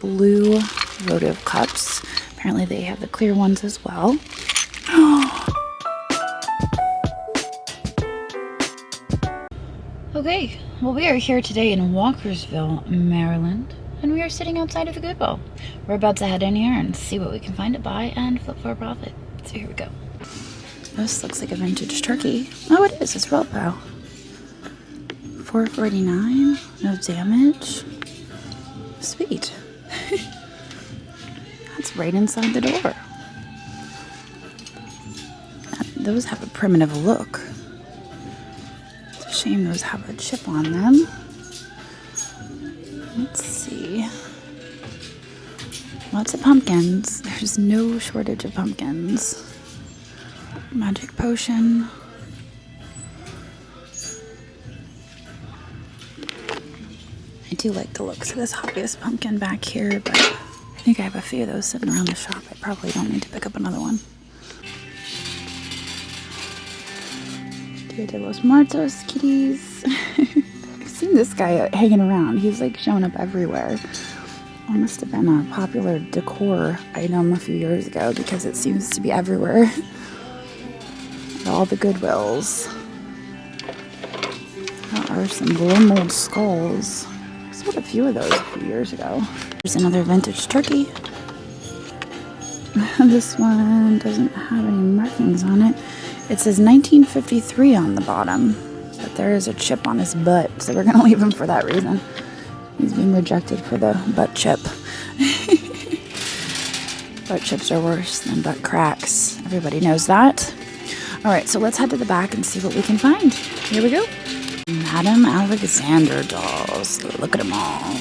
blue votive cups. Apparently they have the clear ones as well. Okay, well, we are here today in Walkersville, Maryland, and we are sitting outside of a Goodwill. We're about to head in here and see what we can find to buy and flip for a profit. So here we go. This looks like a vintage turkey. Oh, it is. It's Ropo. $4.49. No damage. Sweet. That's right inside the door. Those have a primitive look. It's a shame those have a chip on them. Let's see. Lots of pumpkins. There's no shortage of pumpkins. Magic potion. I do like the looks of this hobbyist pumpkin back here, but I think I have a few of those sitting around the shop. I probably don't need to pick up another one. Dia de los Muertos kitties. I've seen this guy hanging around. He's like showing up everywhere. It must have been a popular decor item a few years ago because it seems to be everywhere. At all the Goodwills. There are some glow mold skulls. I sold a few of those a few years ago. There's another vintage turkey. This one doesn't have any markings on it. It says 1953 on the bottom, but there is a chip on his butt, so we're gonna leave him for that reason. He's being rejected for the butt chip. Butt chips are worse than butt cracks. Everybody knows that. All right, so let's head to the back and see what we can find. Here we go. Madame Alexander dolls. Look at them all.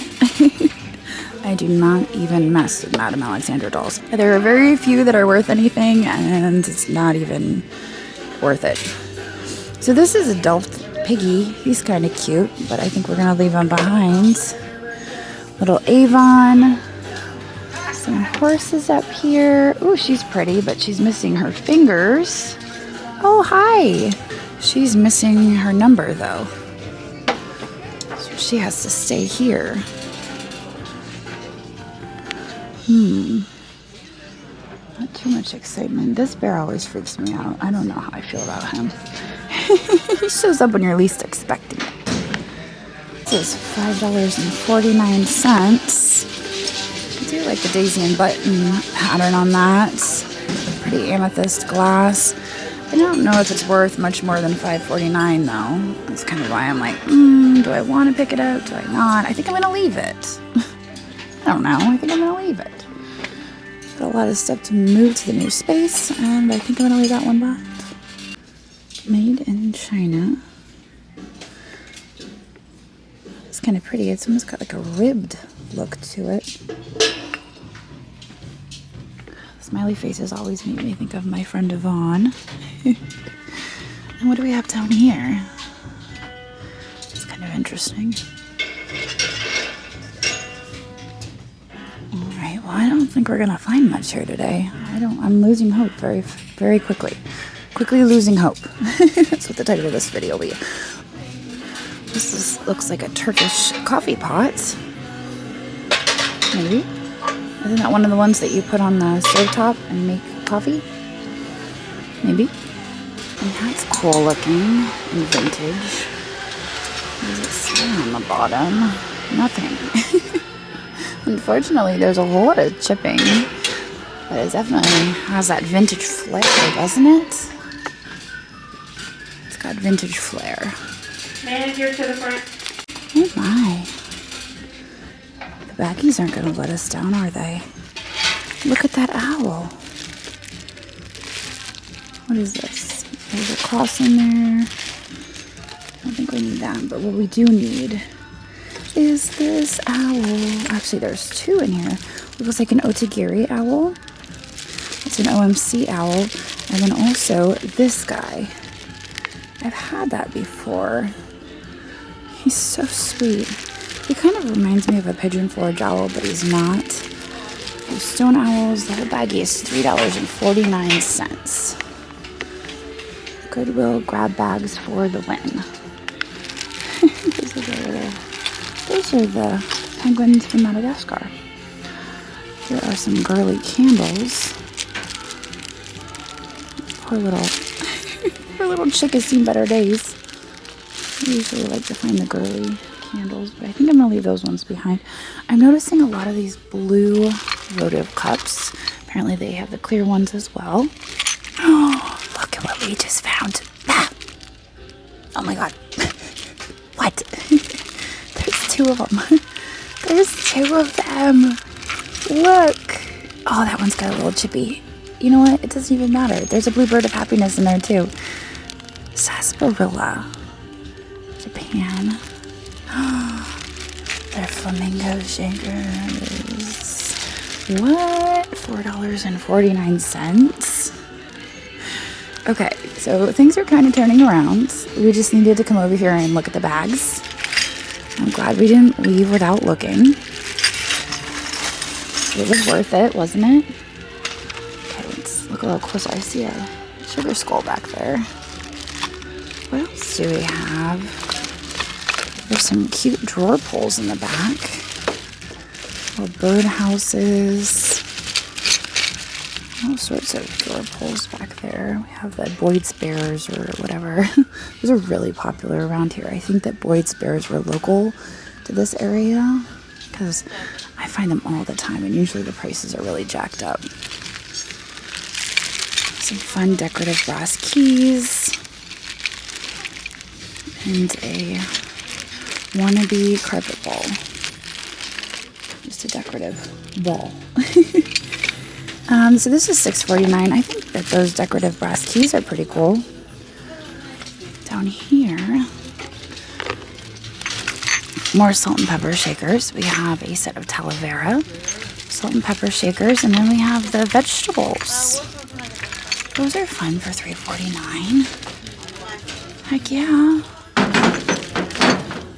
I do not even mess with Madame Alexander dolls. There are very few that are worth anything, and it's not even worth it. So this is a Delft piggy. He's kind of cute, but I think we're gonna leave him behind. Little Avon. Some horses up here. Oh, she's pretty, but she's missing her fingers. Oh, hi. She's missing her number, though. So she has to stay here. Not too much excitement. This bear always freaks me out. I don't know how I feel about him. He shows up when you're least expecting it. This is $5.49. I do like the daisy and button pattern on that. Pretty amethyst glass. I don't know if it's worth much more than $5.49 though. That's kind of why I'm like, do I want to pick it up? Do I not? I think I'm going to leave it. I don't know. I think I'm going to leave it. Got a lot of stuff to move to the new space, and I think I'm going to leave that one behind. Made in China. It's kind of pretty. It's almost got like a ribbed look to it. Smiley faces always make me think of my friend Yvonne. And what do we have down here? It's kind of interesting. Alright, well, I don't think we're gonna find much here today. I'm losing hope very, very quickly. Quickly losing hope. That's what the title of this video will be. Looks like a Turkish coffee pot. Maybe. Isn't that one of the ones that you put on the stovetop and make coffee? Maybe. And that's cool looking and vintage. What does it say on the bottom? Nothing. Unfortunately, there's a whole lot of chipping. But it definitely has that vintage flair, doesn't it? It's got vintage flair. Manager to the front. Oh my. The baggies aren't going to let us down, are they? Look at that owl. What is this? There's a cross in there. I don't think we need that, but what we do need is this owl. Actually, there's two in here. It looks like an Otagiri owl. It's an OMC owl. And then also this guy. I've had that before. He's so sweet. He kind of reminds me of a pigeon forage owl, but he's not. These stone owls, the whole baggie is $3.49. Goodwill grab bags for the win. Those are the penguins from Madagascar. Here are some girly candles. Poor little, poor little chick has seen better days. I usually like to find the girly candles, but I think I'm gonna leave those ones behind. I'm noticing a lot of these blue votive cups. Apparently they have the clear ones as well. Oh, look at what we just found. Ah! Oh my god. What? There's two of them. There's two of them. Look. Oh, that one's got a little chippy. You know what? It doesn't even matter. There's a bluebird of happiness in there too. Sarsaparilla. Japan. They're flamingo shakers. What? $4.49. Okay, so things are kind of turning around. We just needed to come over here and look at the bags. I'm glad we didn't leave without looking. It was worth it, wasn't it? Okay, let's look a little closer. I see a sugar skull back there. What else do we have? There's some cute drawer pulls in the back. Little bird houses. All sorts of drawer pulls back there. We have the Boyd's Bears or whatever. Those are really popular around here. I think that Boyd's Bears were local to this area because I find them all the time and usually the prices are really jacked up. Some fun decorative brass keys. And a wannabe carpet ball. Just a decorative ball. So this is $6.49. I think that those decorative brass keys are pretty cool. Down here, more salt and pepper shakers. We have a set of Talavera salt and pepper shakers, and then we have the vegetables. Those are fun for $3.49. Heck yeah.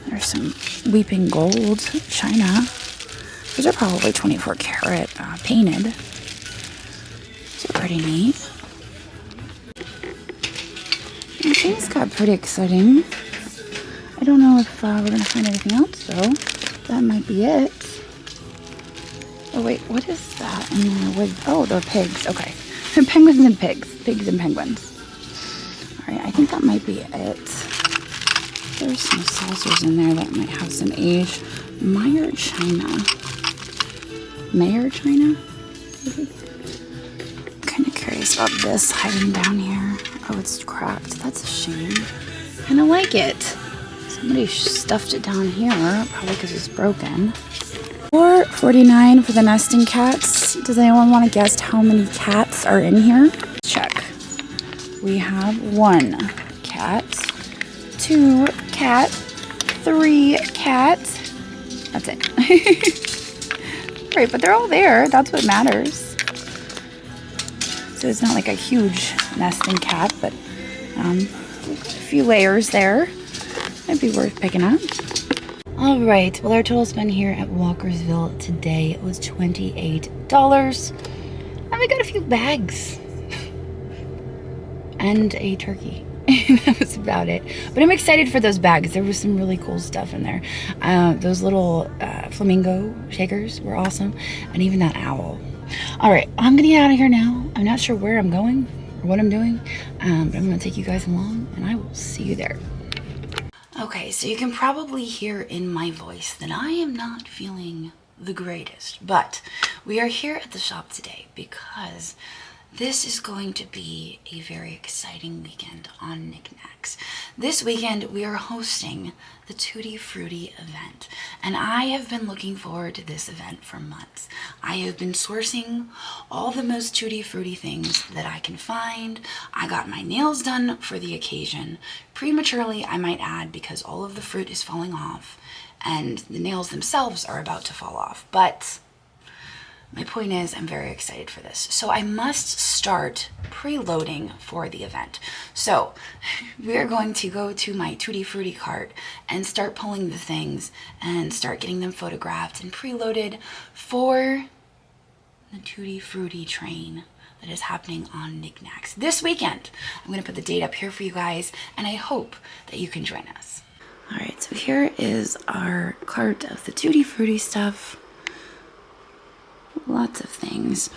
There's some weeping gold china. Those are probably 24 karat painted. Those are pretty neat. And things got pretty exciting. I don't know if we're going to find anything else, though. That might be it. Oh, wait, what is that in there with... Oh, the pigs. Okay. Penguins and pigs. Pigs and penguins. All right, I think that might be it. There's some saucers in there that might have some age. Mayer china. Kind of curious about this hiding down here. Oh, it's cracked. That's a shame. Kind of like it. Somebody stuffed it down here, probably because it's broken. $4.49 for the nesting cats. Does anyone want to guess how many cats are in here? Check. We have 1 cat, 2 cat, 3 cat. That's it. Right, but they're all there. That's what matters. So it's not like a huge nesting cat, but a few layers there. Might be worth picking up. All right, well, our total spend here at Walkersville today was $28. And we got a few bags. And a turkey. That was about it. But I'm excited for those bags. There was some really cool stuff in there. Those little flamingo shakers were awesome. And even that owl. All right, I'm going to get out of here now. I'm not sure where I'm going or what I'm doing. But I'm going to take you guys along. And I will see you there. Okay, so you can probably hear in my voice that I am not feeling the greatest. But we are here at the shop today because... this is going to be a very exciting weekend on Niknax. This weekend, we are hosting the Tutti Frutti event, and I have been looking forward to this event for months. I have been sourcing all the most Tutti Frutti things that I can find. I got my nails done for the occasion. Prematurely, I might add, because all of the fruit is falling off, and the nails themselves are about to fall off, but... my point is, I'm very excited for this. So I must start preloading for the event. So we are going to go to my Tutti Frutti cart and start pulling the things and start getting them photographed and preloaded for the Tutti Frutti train that is happening on Niknax this weekend. I'm going to put the date up here for you guys, and I hope that you can join us. All right, so here is our cart of the Tutti Frutti stuff. Lots of things.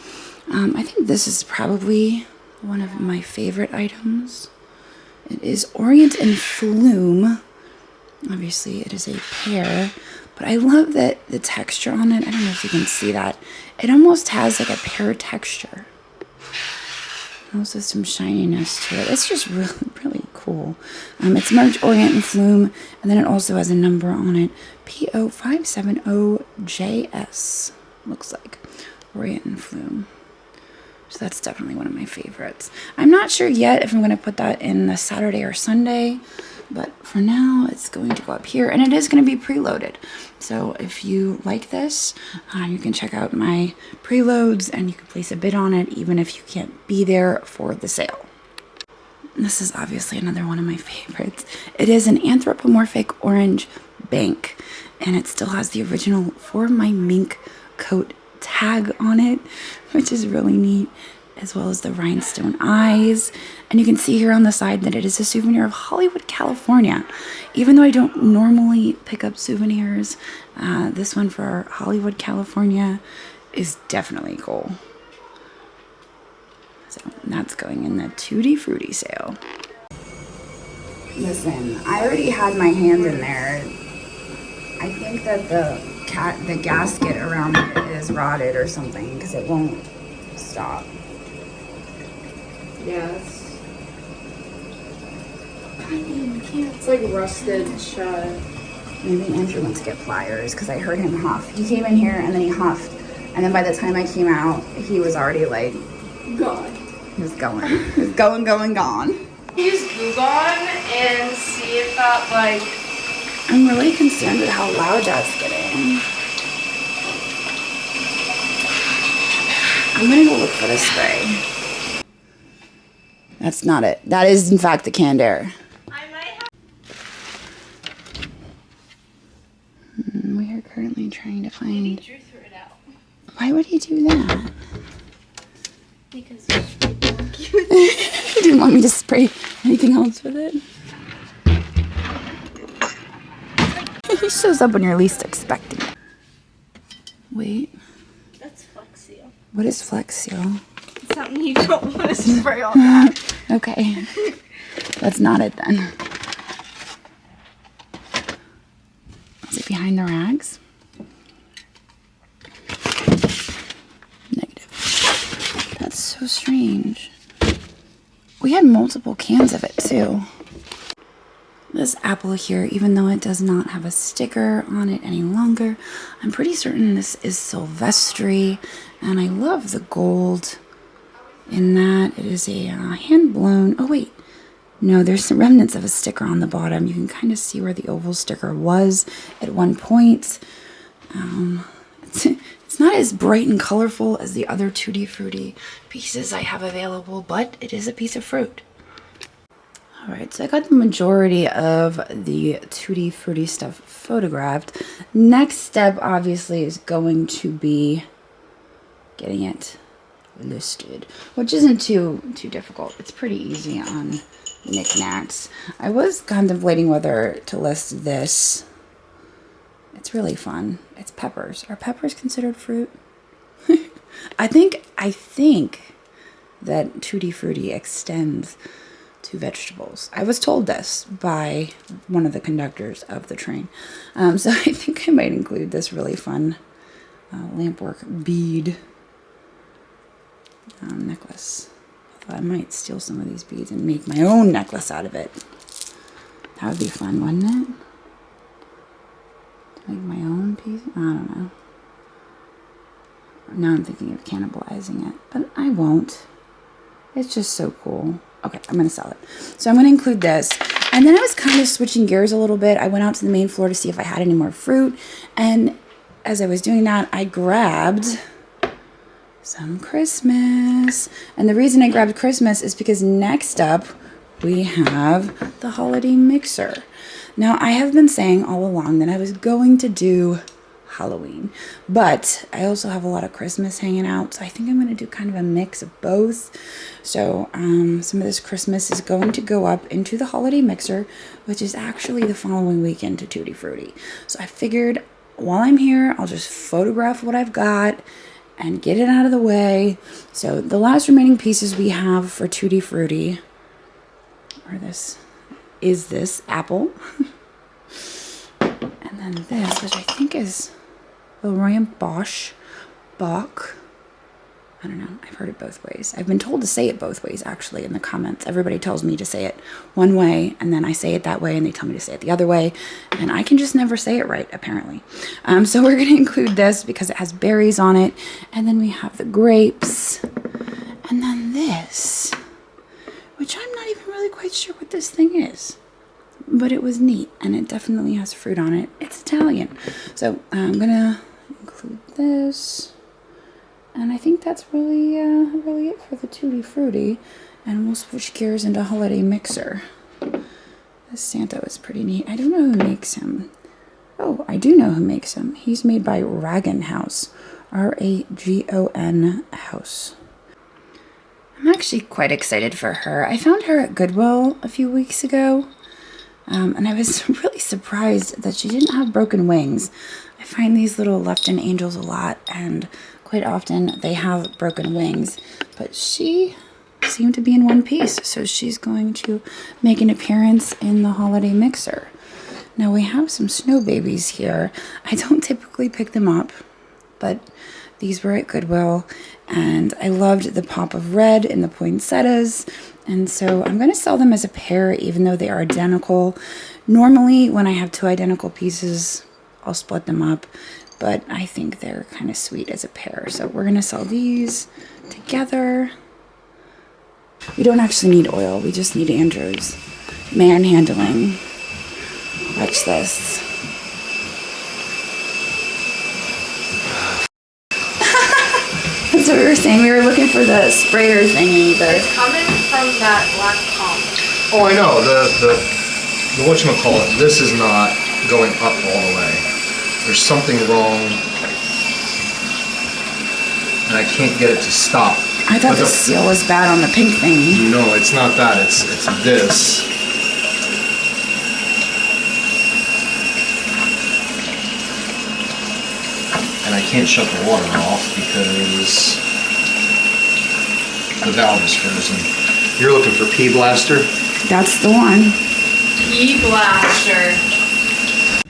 I think this is probably one of my favorite items. It is Orient and Flume. Obviously, it is a pear, but I love that the texture on it. I don't know if you can see that. It almost has like a pear texture. Also some shininess to it. It's just really, really cool. It's marked Orient and Flume, and then it also has a number on it. PO570JS. Looks like Orient and Flume. So that's definitely one of my favorites. I'm not sure yet if I'm going to put that in the Saturday or Sunday, but for now it's going to go up here, and it is going to be preloaded. So if you like this, you can check out my preloads and you can place a bid on it even if you can't be there for the sale. This is obviously another one of my favorites. It is an anthropomorphic orange bank, and it still has the original For My Mink Coat tag on it, which is really neat, as well as the rhinestone eyes. And you can see here on the side that it is a souvenir of Hollywood, California. Even though I don't normally pick up souvenirs, this one for Hollywood, California is definitely cool. So that's going in the Tutti Frutti sale. Listen, I already had my hand in there. I think that the gasket around it is rotted or something because it won't stop. Yes. It's like rusted shut. Maybe Andrew went to get pliers because I heard him huff. He came in here and then he huffed, and then by the time I came out, he was already like Gone. He was going. He was going, gone. Use Google and see if that like. I'm really concerned with how loud that's getting. I'm gonna go look for the spray. That's not it. That is in fact the canned air. I might have. We are currently trying to find. Drew threw it out. Why would he do that? Because He didn't want me to spray anything else with it. He shows up when you're least expecting it. Wait. that's Flex Seal. What is Flex Seal? It's something you don't want to spray on that. Okay. That's not it then. Is it behind the rags? Negative. That's so strange. We had multiple cans of it too. This apple here, even though it does not have a sticker on it any longer, I'm pretty certain this is Silvestri, and I love the gold in that. It is a hand-blown, oh wait, no, there's some remnants of a sticker on the bottom. You can kind of see where the oval sticker was at one point. It's not as bright and colorful as the other Tutti Frutti pieces I have available, but it is a piece of fruit. Alright, so I got the majority of the Tutti Frutti stuff photographed. Next step, obviously, is going to be getting it listed, which isn't too difficult. It's pretty easy on Niknax. I was contemplating whether to list this. It's really fun. It's peppers. Are peppers considered fruit? I think that Tutti Frutti extends to vegetables. I was told this by one of the conductors of the train. So I think I might include this really fun lampwork bead necklace. I might steal some of these beads and make my own necklace out of it. That would be fun, wouldn't it? To make my own piece? I don't know. Now I'm thinking of cannibalizing it, but I won't. It's just so cool. Okay, I'm going to sell it. So I'm going to include this. And then I was kind of switching gears a little bit. I went out to the main floor to see if I had any more fruit. And as I was doing that, I grabbed some Christmas. And the reason I grabbed Christmas is because next up we have the holiday mixer. Now, I have been saying all along that I was going to do Halloween, but I also have a lot of Christmas hanging out, so I think I'm going to do kind of a mix of both. So some of this Christmas is going to go up into the holiday mixer, which is actually the following weekend to Tutti Frutti. So I figured while I'm here, I'll just photograph what I've got and get it out of the way. So the last remaining pieces we have for Tutti Frutti are this apple. And then this, which I think is Leroy and Bosch. Bach. I don't know. I've heard it both ways. I've been told to say it both ways, actually, in the comments. Everybody tells me to say it one way, and then I say it that way, and they tell me to say it the other way, and I can just never say it right, apparently. So we're going to include this because it has berries on it, and then we have the grapes, and then this, which I'm not even really quite sure what this thing is, but it was neat, and it definitely has fruit on it. It's Italian. So I'm going to include this. And I think that's really it for the Tutti Frutti. And we'll switch gears into Holiday Mixer. This Santa is pretty neat. I don't know who makes him. Oh, I do know who makes him. He's made by Ragon House. R-A-G-O-N House. I'm actually quite excited for her. I found her at Goodwill a few weeks ago. And I was really surprised that she didn't have broken wings. I find these little Lefton angels a lot, and quite often they have broken wings, but she seemed to be in one piece, so she's going to make an appearance in the Holiday Mixer. Now we have some snow babies here. I don't typically pick them up, but these were at Goodwill, and I loved the pop of red in the poinsettias, and so I'm going to sell them as a pair, even though they are identical. Normally, when I have two identical pieces, I'll split them up, but I think they're kind of sweet as a pair. So we're going to sell these together. We don't actually need oil. We just need Andrew's manhandling. Watch this. That's what we were saying. We were looking for the sprayer thingy, but It's coming from that black pump. Oh, I know. The whatchamacallit, this is not going up all the way. There's something wrong, and I can't get it to stop. I thought the seal was bad on the pink thingy. No, it's not that. It's this. And I can't shut the water off because the valve is frozen. You're looking for P Blaster? That's the one. P-Blaster.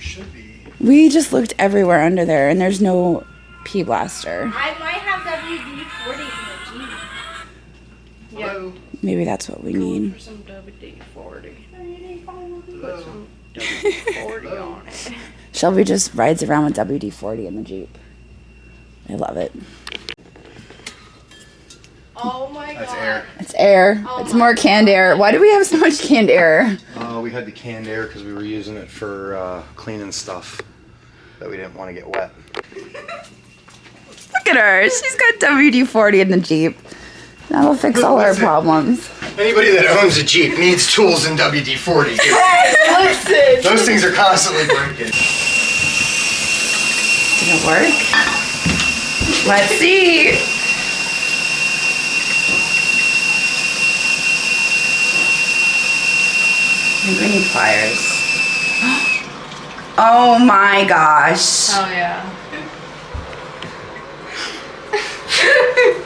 Should be. We just looked everywhere under there, and there's no P Blaster. I might have WD-40 in the Jeep. Yo. Maybe that's what we need. For some WD-40. Put some WD-40 on it. Shelby just rides around with WD-40 in the Jeep. I love it. Oh my god. That's air. It's air. Oh It's my more canned air. Why do we have so much canned air? We had the canned air because we were using it for cleaning stuff that we didn't want to get wet. Look at her. She's got WD-40 in the Jeep. That'll fix all our problems. Anybody that owns a Jeep needs tools in WD-40. Listen. Those things are constantly breaking. Did it work? Let's see. I think we need pliers. Oh my gosh. Oh yeah.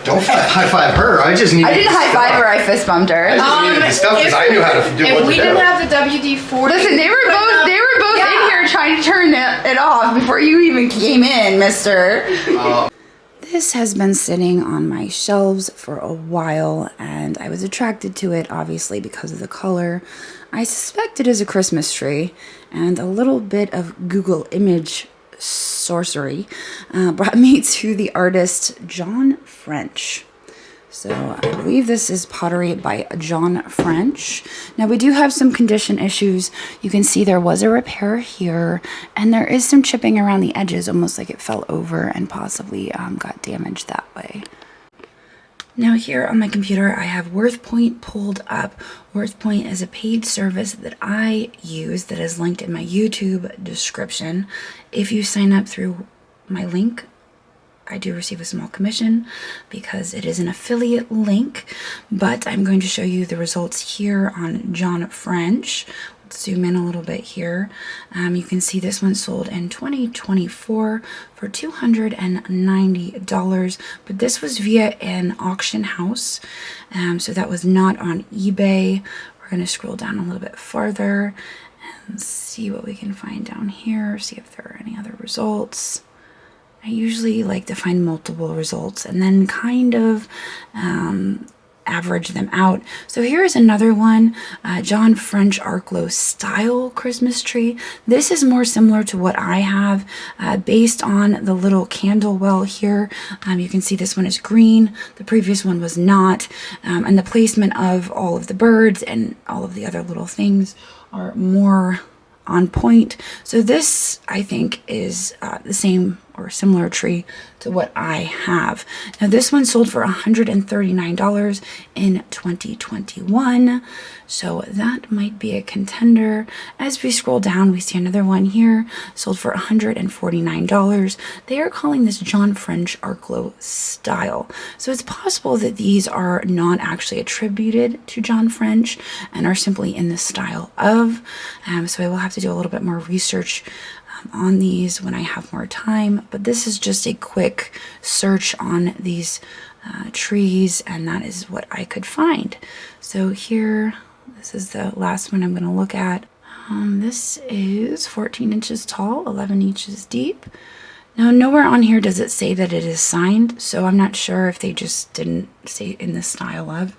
Don't high five her. I just needed. I didn't high five her, I fist bumped her. I just needed the stuff because I knew how to do what to do. If we didn't have the WD-40. Listen, they were both Yeah. in here trying to turn it off before you even came in, mister. This has been sitting on my shelves for a while, and I was attracted to it, obviously, because of the color. I suspect it is a Christmas tree, and a little bit of Google image sorcery brought me to the artist John French. So I believe this is pottery by John French. Now we do have some condition issues. You can see there was a repair here, and there is some chipping around the edges, almost like it fell over and possibly got damaged that way. Now here on my computer, I have WorthPoint pulled up. WorthPoint is a paid service that I use that is linked in my YouTube description. If you sign up through my link, I do receive a small commission because it is an affiliate link, but I'm going to show you the results here on John French. Zoom in a little bit here. You can see this one sold in 2024 for $290, but this was via an auction house, so that was not on eBay. We're going to scroll down a little bit farther and see what we can find down here, see if there are any other results. I usually like to find multiple results and then kind of average them out. So here is another one, John French Arklow style Christmas tree. This is more similar to what I have, based on the little candle well here. You can see this one is green, the previous one was not, and the placement of all of the birds and all of the other little things are more on point. So this, I think, is the same or similar tree to what I have. Now this one sold for $139 in 2021, so that might be a contender. As we scroll down, we see another one here, sold for $149. They are calling this John French Arklow style. So it's possible that these are not actually attributed to John French and are simply in the style of. So I will have to do a little bit more research on these when I have more time, but this is just a quick search on these trees, and that is what I could find. So here, this is the last one I'm going to look at. This is 14 inches tall, 11 inches deep. Now, nowhere on here does it say that it is signed, so I'm not sure if they just didn't say in the style of,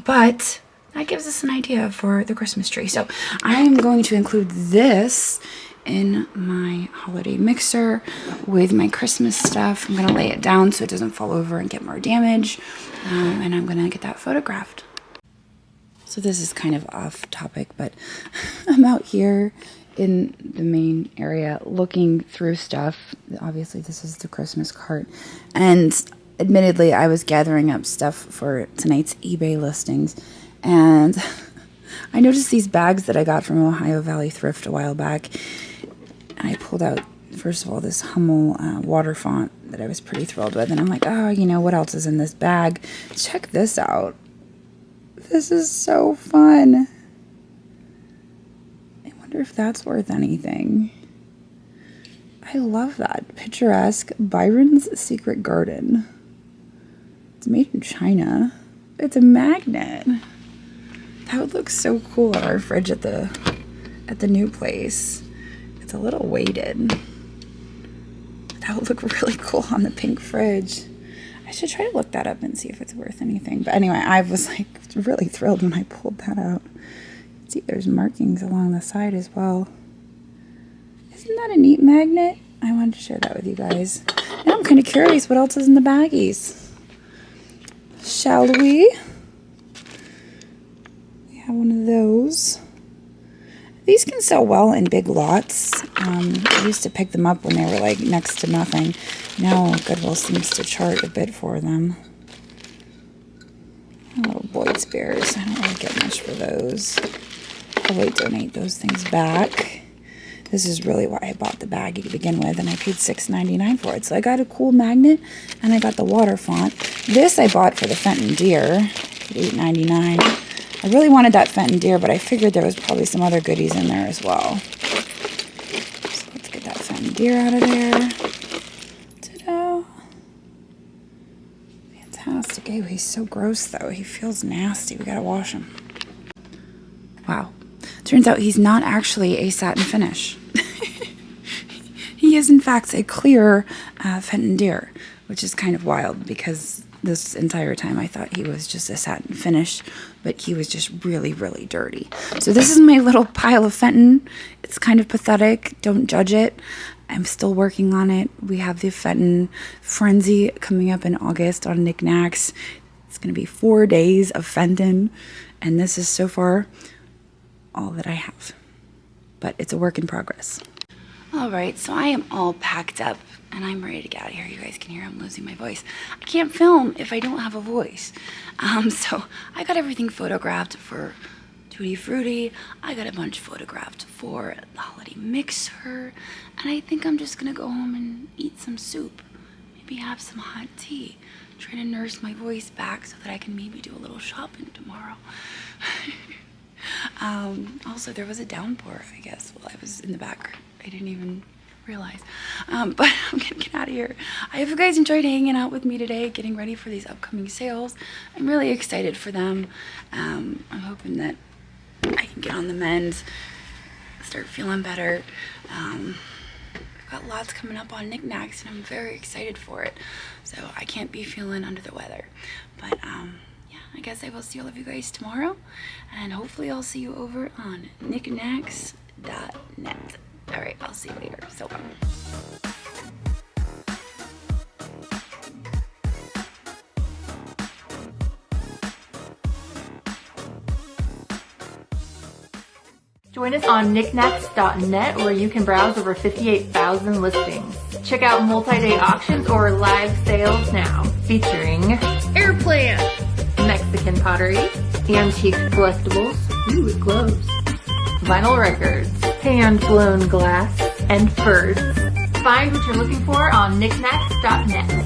but that gives us an idea for the Christmas tree. So I'm going to include this in my holiday mixer with my Christmas stuff. I'm going to lay it down so it doesn't fall over and get more damage, and I'm going to get that photographed. So this is kind of off topic, but I'm out here in the main area looking through stuff. Obviously this is the Christmas cart, and admittedly I was gathering up stuff for tonight's eBay listings, and I noticed these bags that I got from Ohio Valley Thrift a while back. And I pulled out, first of all, this Hummel water font that I was pretty thrilled with. And I'm like, oh, you know, what else is in this bag? Check this out. This is so fun. I wonder if that's worth anything. I love that. Picturesque Byron's Secret Garden. It's made in China. It's a magnet. That would look so cool on our fridge at the new place. It's a little weighted. That would look really cool on the pink fridge. I should try to look that up and see if it's worth anything. But anyway, I was like really thrilled when I pulled that out. See, there's markings along the side as well. Isn't that a neat magnet? I wanted to share that with you guys. Now I'm kind of curious what else is in the baggies. Shall we? We have one of those. These can sell well in big lots. I used to pick them up when they were like next to nothing. Now Goodwill seems to charge a bit for them. Oh, Boyd's Bears. I don't really get much for those. Probably donate those things back. This is really why I bought the baggie to begin with, and I paid $6.99 for it. So I got a cool magnet, and I got the water font. This I bought for the Fenton Deer, $8.99. I really wanted that Fenton Deer, but I figured there was probably some other goodies in there as well. So let's get that Fenton Deer out of there. Ta-da! Fantastic. Ew, he's so gross, though. He feels nasty. We gotta wash him. Wow. Turns out he's not actually a satin finish. He is, in fact, a clear Fenton Deer, which is kind of wild because this entire time I thought he was just a satin finish, but he was just really, really dirty. So this is my little pile of Fenton. It's kind of pathetic. Don't judge it. I'm still working on it. We have the Fenton Frenzy coming up in August on Niknax. It's going to be 4 days of Fenton, and this is so far all that I have. But it's a work in progress. All right, so I am all packed up and I'm ready to get out of here. You guys can hear I'm losing my voice. I can't film if I don't have a voice. So I got everything photographed for Tutti Frutti. I got a bunch photographed for the holiday mixer. And I think I'm just gonna go home and eat some soup. Maybe have some hot tea. Try to nurse my voice back so that I can maybe do a little shopping tomorrow. Also, there was a downpour, I guess, while I was in the back. I didn't even realize. But I'm gonna get out of here. I hope you guys enjoyed hanging out with me today, getting ready for these upcoming sales. I'm really excited for them. I'm hoping that I can get on the mend, start feeling better. I've got lots coming up on Niknax, and I'm very excited for it. So I can't be feeling under the weather. But yeah, I guess I will see all of you guys tomorrow, and hopefully I'll see you over on Niknax.net. All right, I'll see you later. So bye. Join us on Niknax.net, where you can browse over 58,000 listings. Check out multi-day auctions or live sales now, featuring airplane, Mexican pottery, antique collectibles, ooh, it glows, vinyl records, hand-blown glass, and furs. Find what you're looking for on Niknax.net.